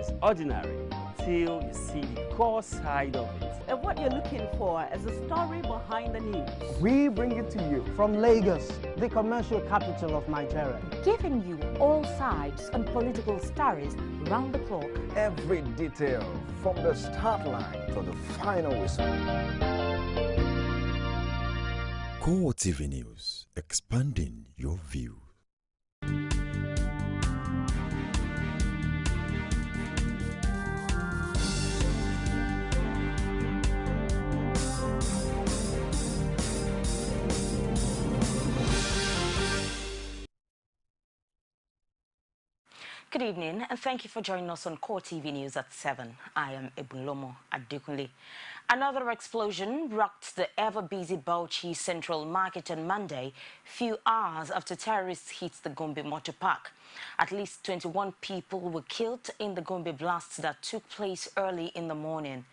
is ordinary till you see the core side of it. And what you're looking for is the story behind the news. We bring it to you from Lagos, the commercial capital of Nigeria. Giving you all sides and political stories round the clock. Every detail from the start line to the final whistle. CoreTV News, expanding your view. Good evening and thank you for joining us on CoreTV News at 7. I am Ebunlomo Adekunle. Another explosion rocked the ever-busy Bauchi Central Market on Monday, few hours after terrorists hit the Gombe Motor Park. At least 21 people were killed in the Gombe blasts that took place early in the morning.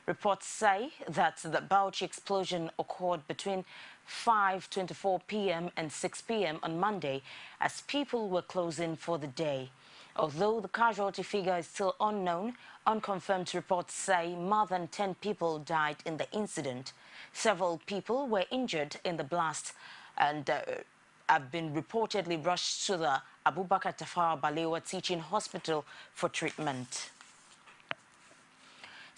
Reports say that the Bauchi explosion occurred between 5:24 p.m. and 6 p.m. on Monday as people were closing for the day. Although the casualty figure is still unknown, unconfirmed reports say more than 10 people died in the incident. Several people were injured in the blast and have been reportedly rushed to the Abubakar Tafawa Balewa Teaching Hospital for treatment.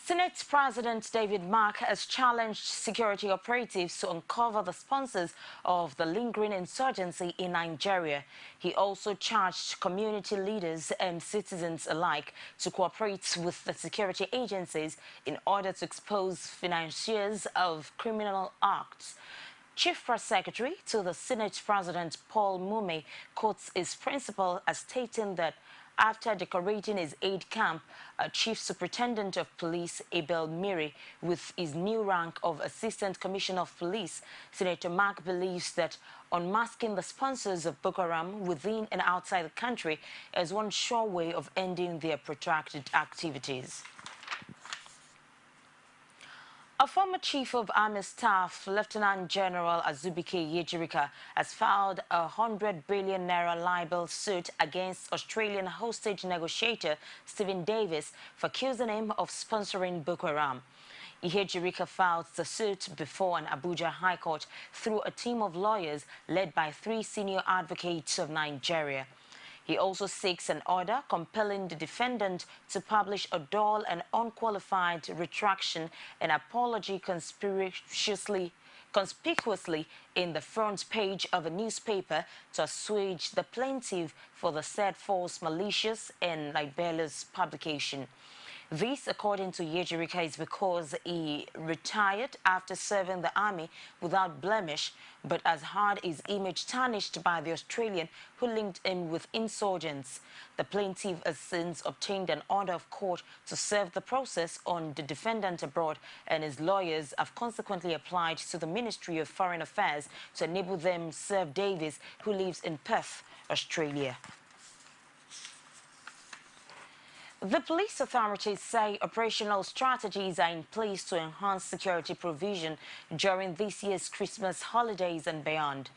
Senate President David Mark has challenged security operatives to uncover the sponsors of the lingering insurgency in Nigeria. He also charged community leaders and citizens alike to cooperate with the security agencies in order to expose financiers of criminal acts. Chief Press Secretary to the Senate President Paul Mume quotes his principal as stating that after decorating his aide camp, Chief Superintendent of Police Abel Miri with his new rank of Assistant Commissioner of Police, Senator Mark believes that unmasking the sponsors of Boko Haram within and outside the country is one sure way of ending their protracted activities. A former Chief of Army Staff, Lieutenant General Azubike Yejirika, has filed a 100 billion naira libel suit against Australian hostage negotiator Stephen Davis for accusing him of sponsoring Boko Haram. Yejirika filed the suit before an Abuja High Court through a team of lawyers led by 3 senior advocates of Nigeria. He also seeks an order compelling the defendant to publish a dull and unqualified retraction and apology conspicuously in the front page of a newspaper to assuage the plaintiff for the said false, malicious and libelous publication. This, according to Yejirika, is because he retired after serving the army without blemish, but has had his image tarnished by the Australian who linked him with insurgents. The plaintiff has since obtained an order of court to serve the process on the defendant abroad, and his lawyers have consequently applied to the Ministry of Foreign Affairs to enable them serve Davis, who lives in Perth, Australia. The police authorities say operational strategies are in place to enhance security provision during this year's Christmas holidays and beyond.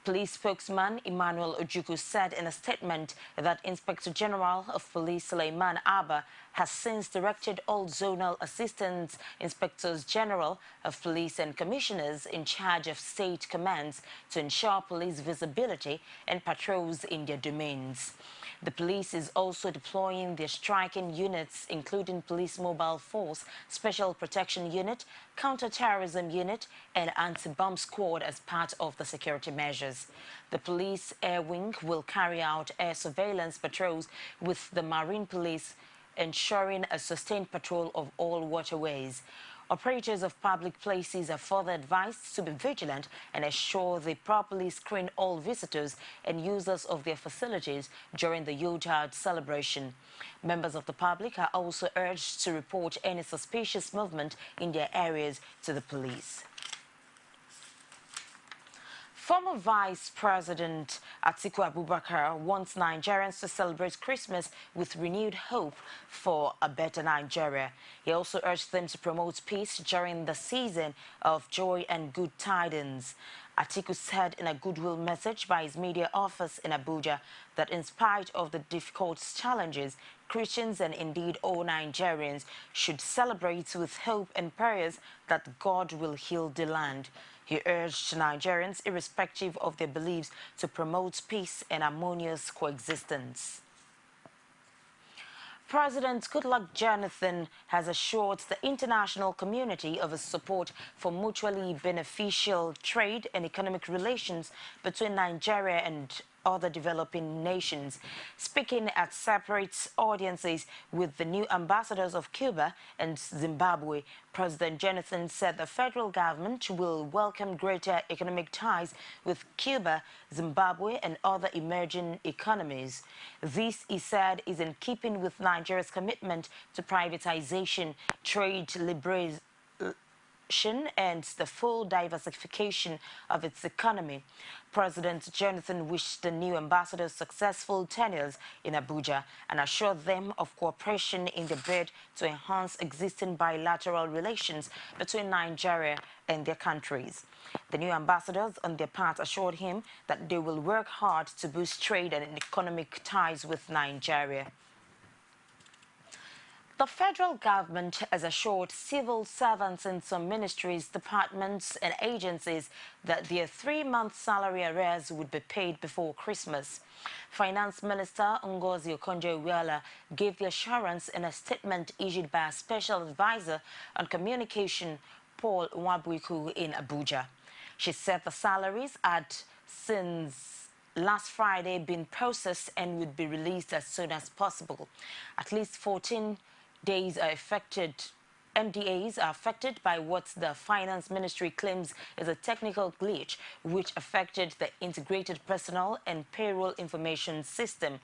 Police spokesman Emmanuel Ojukwu said in a statement that Inspector General of Police Suleiman Abba has since directed all zonal assistant inspectors general of police and commissioners in charge of state commands to ensure police visibility and patrols in their domains. The police is also deploying their striking units, including Police Mobile Force, Special Protection Unit, Counter-Terrorism Unit, and Anti-Bomb Squad as part of the security measures. The Police Air Wing will carry out air surveillance patrols with the Marine Police, ensuring a sustained patrol of all waterways. Operators of public places are further advised to be vigilant and ensure they properly screen all visitors and users of their facilities during the Yule-Tide celebration. Members of the public are also urged to report any suspicious movement in their areas to the police. Former Vice President Atiku Abubakar wants Nigerians to celebrate Christmas with renewed hope for a better Nigeria. He also urged them to promote peace during the season of joy and good tidings. Atiku said in a goodwill message by his media office in Abuja that in spite of the difficult challenges, Christians and indeed all Nigerians should celebrate with hope and prayers that God will heal the land. He urged Nigerians, irrespective of their beliefs, to promote peace and harmonious coexistence. President Goodluck Jonathan has assured the international community of his support for mutually beneficial trade and economic relations between Nigeria and other developing nations. Speaking at separate audiences with the new ambassadors of Cuba and Zimbabwe, President Jonathan said the federal government will welcome greater economic ties with Cuba, Zimbabwe, and other emerging economies. This, he said, is in keeping with Nigeria's commitment to privatization, trade liberalization, and the full diversification of its economy. President Jonathan wished the new ambassadors successful tenures in Abuja and assured them of cooperation in the bid to enhance existing bilateral relations between Nigeria and their countries. The new ambassadors, on their part, assured him that they will work hard to boost trade and economic ties with Nigeria. The federal government has assured civil servants in some ministries, departments and agencies that their 3-month salary arrears would be paid before Christmas. Finance Minister Ngozi Okonjo-Iweala gave the assurance in a statement issued by a special advisor on communication, Paul Nwabuiku, in Abuja. She said the salaries had since last Friday been processed and would be released as soon as possible. At least 14 days are affected. MDAs are affected by what the Finance Ministry claims is a technical glitch which affected the Integrated Personnel and Payroll Information System.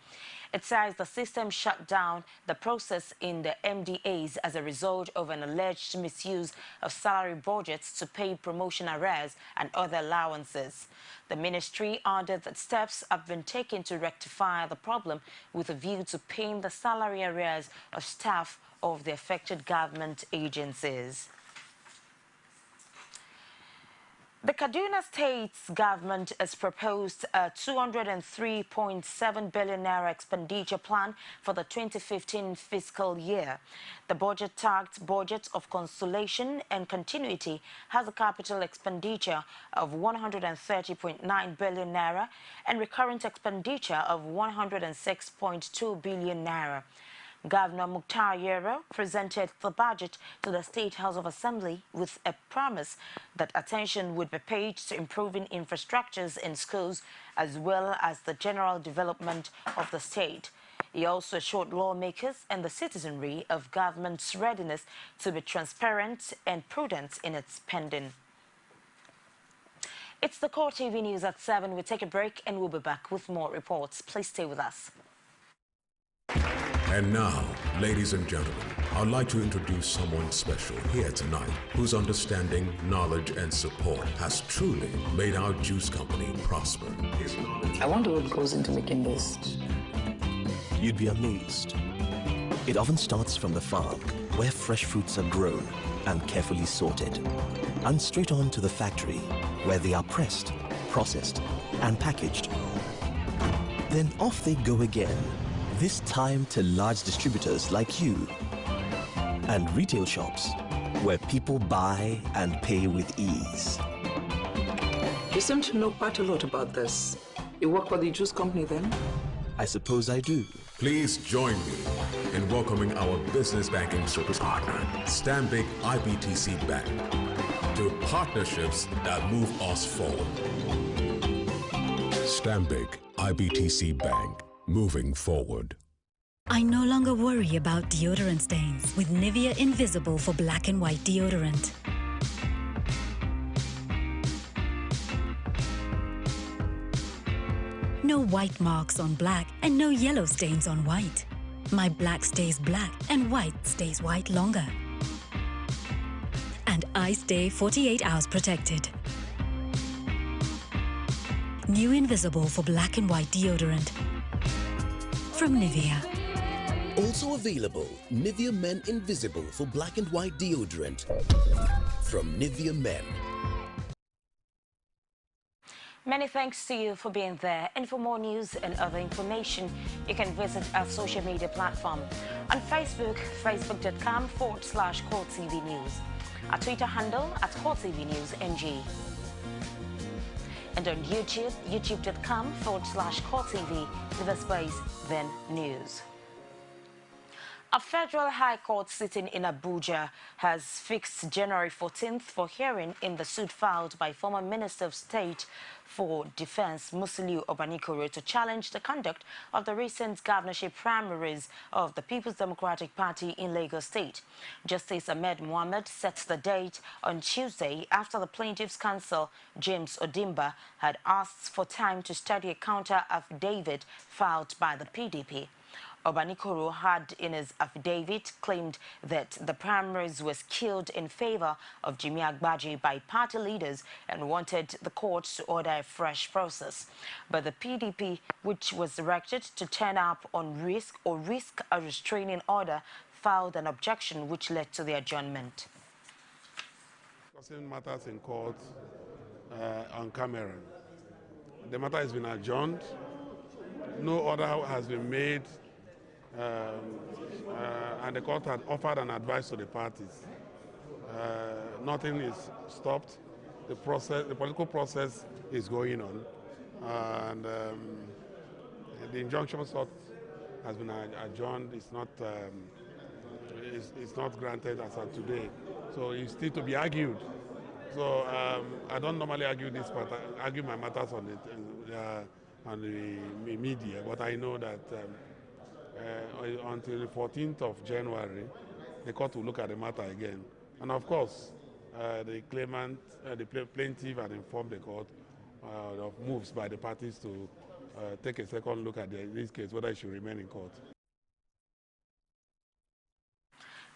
It says the system shut down the process in the MDAs as a result of an alleged misuse of salary budgets to pay promotion arrears and other allowances. The ministry added that steps have been taken to rectify the problem with a view to paying the salary arrears of staff of the affected government agencies. The Kaduna State's government has proposed a 203.7 billion naira expenditure plan for the 2015 fiscal year. The budget-tagged budget of consolation and continuity has a capital expenditure of 130.9 billion naira and recurrent expenditure of 106.2 billion naira. Governor Mukhtar Yero presented the budget to the State House of Assembly with a promise that attention would be paid to improving infrastructures in schools as well as the general development of the state. He also assured lawmakers and the citizenry of government's readiness to be transparent and prudent in its spending. It's the CoreTV News at 7. We take a break and we'll be back with more reports. Please stay with us. And now, ladies and gentlemen, I'd like to introduce someone special here tonight whose understanding, knowledge, and support has truly made our juice company prosper. I wonder what goes into making this. You'd be amazed. It often starts from the farm, where fresh fruits are grown and carefully sorted, and straight on to the factory, where they are pressed, processed, and packaged. Then off they go again. This time to large distributors like you and retail shops where people buy and pay with ease. You seem to know quite a lot about this. You work for the juice company then? I suppose I do. Please join me in welcoming our business banking service partner, Stanbic IBTC Bank, to partnerships that move us forward. Stanbic IBTC Bank. Moving forward. I no longer worry about deodorant stains with Nivea Invisible for black and white deodorant. No white marks on black and no yellow stains on white. My black stays black and white stays white longer. And I stay 48 hours protected. New Invisible for black and white deodorant. From Nivea. Also available, Nivea Men Invisible for black and white deodorant. From Nivea Men. Many thanks to you for being there. And for more news and other information, you can visit our social media platform. On Facebook, facebook.com/CoreTV News. Our Twitter handle @CoreTV News NG. And on YouTube, youtube.com/CoreTV with a space, then news. A federal high court sitting in Abuja has fixed January 14th for hearing in the suit filed by former Minister of State for Defense Musiliu Obanikoro to challenge the conduct of the recent governorship primaries of the People's Democratic Party in Lagos State. Justice Ahmed Mohammed sets the date on Tuesday after the plaintiff's counsel, James Odimba, had asked for time to study a counter affidavit filed by the PDP. Obanikoro had, in his affidavit, claimed that the primaries was killed in favor of Jimmy Agbaji by party leaders and wanted the court to order a fresh process. But the PDP, which was directed to turn up on risk a restraining order, filed an objection which led to the adjournment. Discussing matters in court on camera. The matter has been adjourned. No order has been made. And the court had offered an advice to the parties. Nothing is stopped. The political process is going on, and the injunction sought has been adjourned. It's not granted as of today, so it's still to be argued. So I don't normally argue my matters on the media, but I know that. Until the 14th of January, the court will look at the matter again. And of course, the plaintiff had informed the court of moves by the parties to take a second look at this case, whether it should remain in court.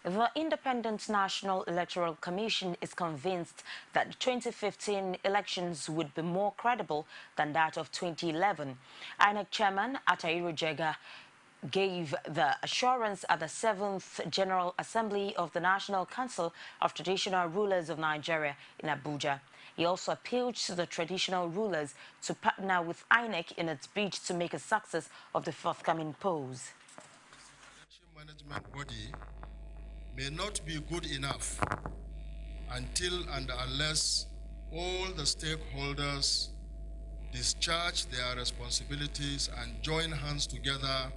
The Independent National Electoral Commission is convinced that the 2015 elections would be more credible than that of 2011. INEC Chairman Atairu Jega gave the assurance at the 7th General Assembly of the National Council of Traditional Rulers of Nigeria in Abuja. He also appealed to the traditional rulers to partner with INEC in its bid to make a success of the forthcoming polls. The election management body may not be good enough until and unless all the stakeholders discharge their responsibilities and join hands together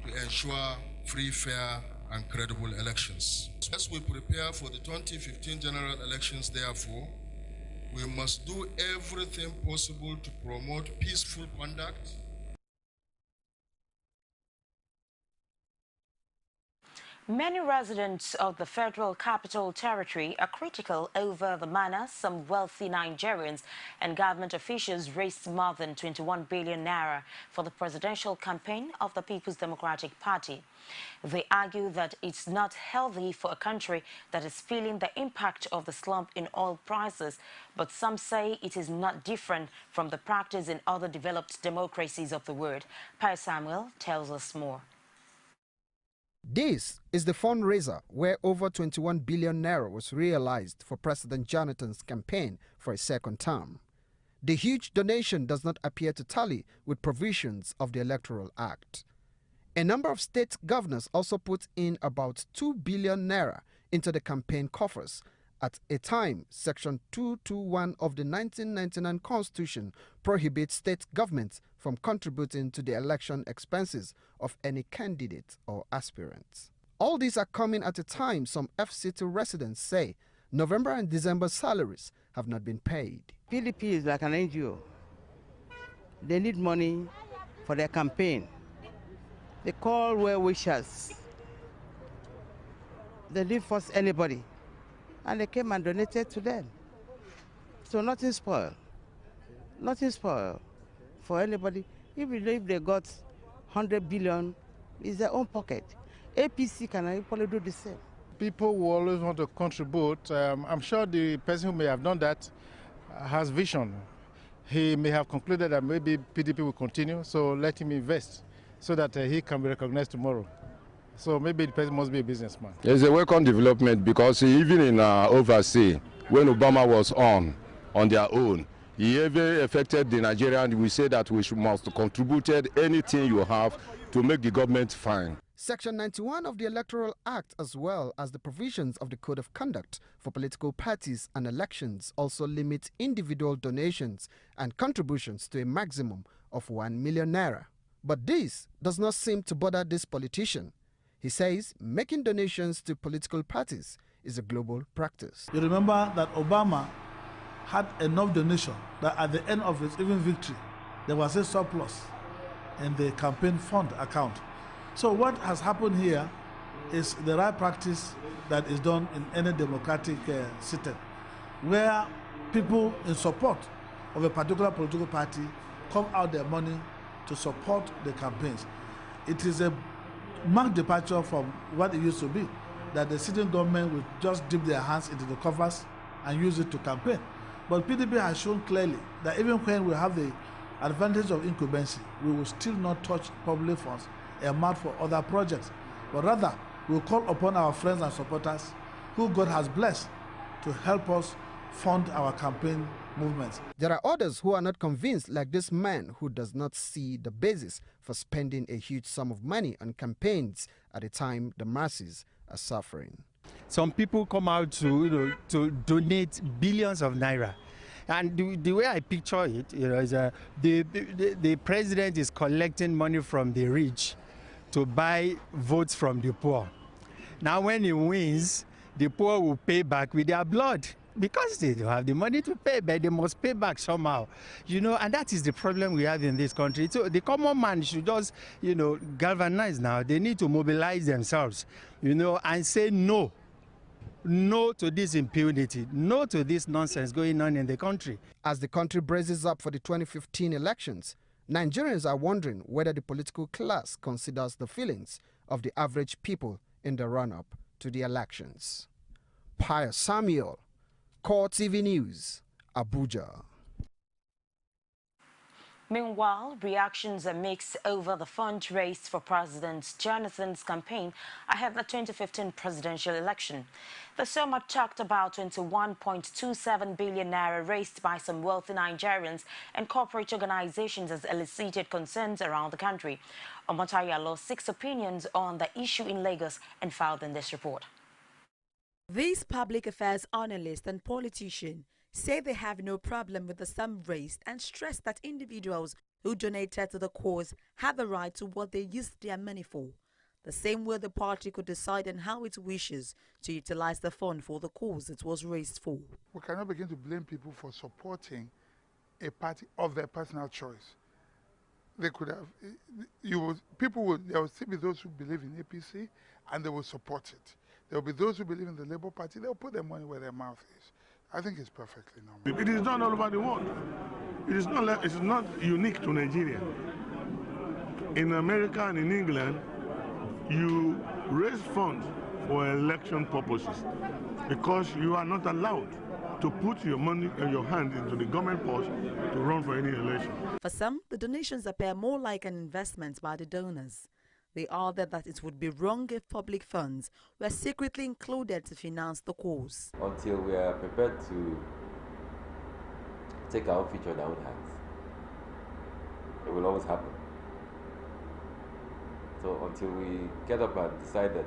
to ensure free, fair, and credible elections. As we prepare for the 2015 general elections, therefore, we must do everything possible to promote peaceful conduct. Many residents of the Federal Capital Territory are critical over the manner some wealthy Nigerians and government officials raised more than 21 billion naira for the presidential campaign of the People's Democratic Party. They argue that it's not healthy for a country that is feeling the impact of the slump in oil prices, but some say it is not different from the practice in other developed democracies of the world. Pai Samuel tells us more. This is the fundraiser where over 21 billion naira was realized for President Jonathan's campaign for a second term. The huge donation does not appear to tally with provisions of the Electoral Act. A number of state governors also put in about 2 billion naira into the campaign coffers. At a time, Section 221 of the 1999 Constitution prohibits state governments from contributing to the election expenses of any candidate or aspirant. All these are coming at a time some FCT residents say November and December salaries have not been paid. PDP is like an NGO. They need money for their campaign. They call well-wishers. They didn't force anybody. And they came and donated to them. So nothing spoiled. Nothing spoiled for anybody. If they got 100 billion, it's their own pocket. APC can equally do the same. People who always want to contribute, I'm sure the person who may have done that has vision. He may have concluded that maybe PDP will continue, so let him invest so that he can be recognized tomorrow. So maybe the person must be a businessman. It's a welcome development because even in overseas, when Obama was on their own, He even affected the Nigerian. We say that we must contribute anything you have to make the government fine. Section 91 of the Electoral Act, as well as the provisions of the Code of Conduct for Political Parties and Elections, also limit individual donations and contributions to a maximum of 1 million naira. But this does not seem to bother this politician. He says making donations to political parties is a global practice. You remember that Obama had enough donation that at the end of his even victory, there was a surplus in the campaign fund account. So what has happened here is the right practice that is done in any democratic system, where people in support of a particular political party come out their money to support the campaigns. It is a marked departure from what it used to be, that the sitting government will just dip their hands into the coffers and use it to campaign. But PDP has shown clearly that even when we have the advantage of incumbency, we will still not touch public funds earmarked for other projects, but rather we will call upon our friends and supporters who God has blessed to help us fund our campaign movements. There are others who are not convinced, like this man who does not see the basis for spending a huge sum of money on campaigns at a time the masses are suffering. Some people come out to donate billions of naira. And the way I picture it, is the president is collecting money from the rich to buy votes from the poor. Now when he wins, the poor will pay back with their blood because they don't have the money to pay, but they must pay back somehow. And that is the problem we have in this country. So the common man should just, galvanize now. They need to mobilize themselves, and say no. No to this impunity, no to this nonsense going on in the country. As the country braces up for the 2015 elections, Nigerians are wondering whether the political class considers the feelings of the average people in the run-up to the elections. Pius Samuel, CoreTV News, Abuja. Meanwhile, reactions are mixed over the fund raised for President Jonathan's campaign ahead of the 2015 presidential election. The sum talked about 21.27 billion naira raised by some wealthy Nigerians and corporate organizations has elicited concerns around the country. Omotayalo seeks opinions on the issue in Lagos and filed in this report. These public affairs analysts and politicians say they have no problem with the sum raised and stress that individuals who donated to the cause have the right to what they used their money for, the same way the party could decide on how it wishes to utilize the fund for the cause it was raised for. We cannot begin to blame people for supporting a party of their personal choice. They could have, there will still be those who believe in APC and they will support it. There will be those who believe in the Labour Party, they will put their money where their mouth is. I think it's perfectly normal. It is done all over the world. It is not unique to Nigeria. In America and in England, you raise funds for election purposes because you are not allowed to put your money and your hand into the government purse to run for any election. For some, the donations appear more like an investment by the donors. They argue that it would be wrong if public funds were secretly included to finance the cause. Until we are prepared to take our future in our own hands, it will always happen. So until we get up and decide that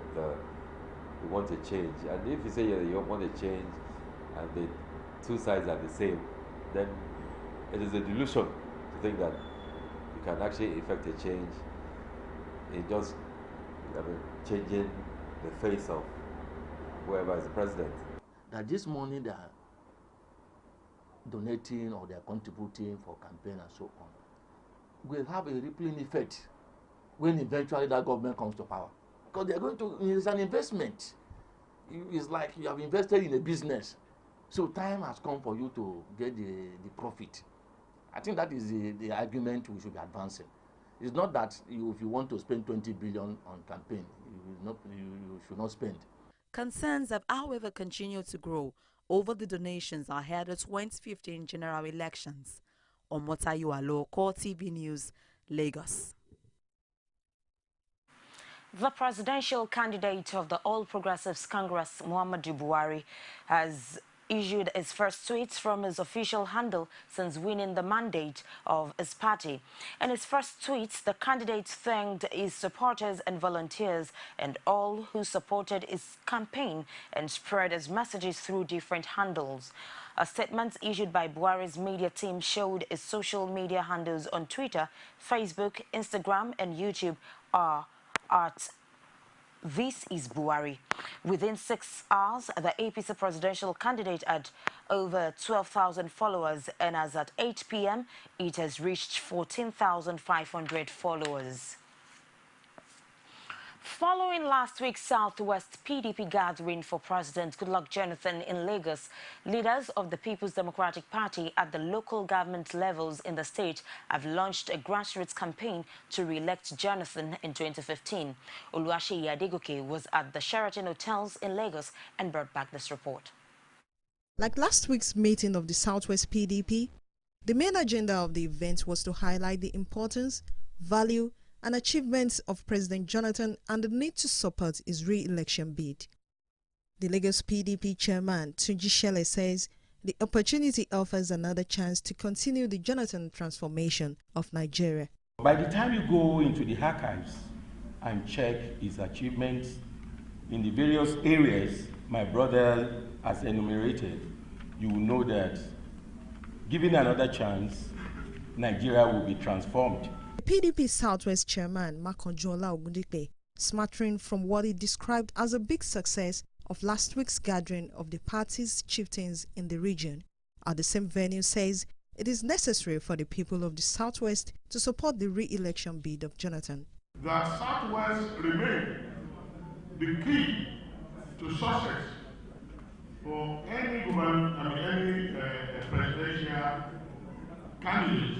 we want to change, and if you say you want to change and the two sides are the same, then it is a delusion to think that you can actually effect a change in just changing the face of whoever is the president. That this money they are donating or they are contributing for campaign and so on will have a rippling effect when eventually that government comes to power. Because they are going to, it's an investment. It's like you have invested in a business. So time has come for you to get the profit. I think that is the argument we should be advancing. It's not that if you want to spend 20 billion on campaign, you should not spend. Concerns have, however, continued to grow over the donations ahead of 2015 general elections. Omotayalo, CoreTV News, Lagos. The presidential candidate of the All Progressives Congress, Muhammadu Buhari, has issued his first tweets from his official handle since winning the mandate of his party. In his first tweets, the candidate thanked his supporters and volunteers and all who supported his campaign and spread his messages through different handles. A statement issued by Buhari's media team showed his social media handles on Twitter, Facebook, Instagram, and YouTube are at This is Buhari. Within 6 hours, the APC presidential candidate had over 12,000 followers, and as at 8 p.m., it has reached 14,500 followers. Following last week's Southwest PDP gathering for President Goodluck Jonathan in Lagos, leaders of the People's Democratic Party at the local government levels in the state have launched a grassroots campaign to re-elect Jonathan in 2015. Oluwaseyi Adegoke was at the Sheraton Hotels in Lagos and brought back this report. Like last week's meeting of the Southwest PDP, the main agenda of the event was to highlight the importance, value, and achievements of President Jonathan and the need to support his re-election bid. The Lagos PDP chairman, Tunji Shele, says the opportunity offers another chance to continue the Jonathan transformation of Nigeria. By the time you go into the archives and check his achievements in the various areas my brother has enumerated, you will know that given another chance, Nigeria will be transformed. The PDP Southwest chairman, Makanjola Ogundipe, smattering from what he described as a big success of last week's gathering of the party's chieftains in the region, at the same venue says it is necessary for the people of the Southwest to support the re-election bid of Jonathan. That Southwest remain the key to success for any presidential candidate.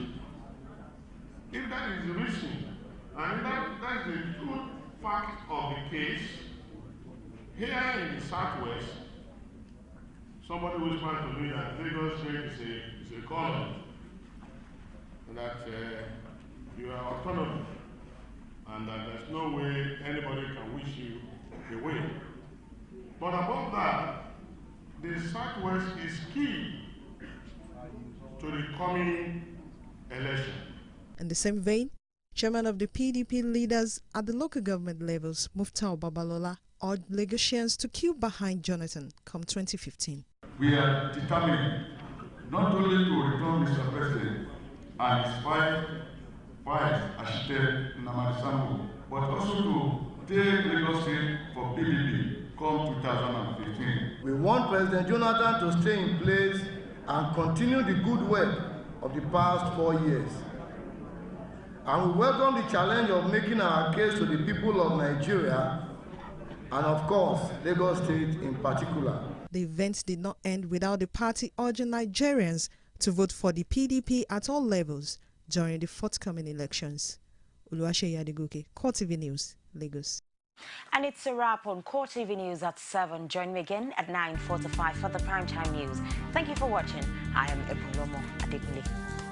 If that is the reason, and that's the true fact of the case, here in the Southwest, somebody whispered to me that Lagos State is a colony, and that you are autonomous, and that there's no way anybody can wish you away. But above that, the Southwest is key to the coming election. In the same vein, chairman of the PDP leaders at the local government levels, Muftau Babalola, urged Lagosians to queue behind Jonathan come 2015. We are determined not only to return Mr. President and his five Ashite Namarisambu, but also to take Lagos State for PDP come 2015. We want President Jonathan to stay in place and continue the good work of the past 4 years. And we welcome the challenge of making our case to the people of Nigeria and, of course, Lagos State in particular. The event did not end without the party urging Nigerians to vote for the PDP at all levels during the forthcoming elections. Oluwaseyi Adegoke, CoreTV News, Lagos. And it's a wrap on CoreTV News at 7. Join me again at 9:45 for the primetime news. Thank you for watching. I am Ebulomo Adekunle.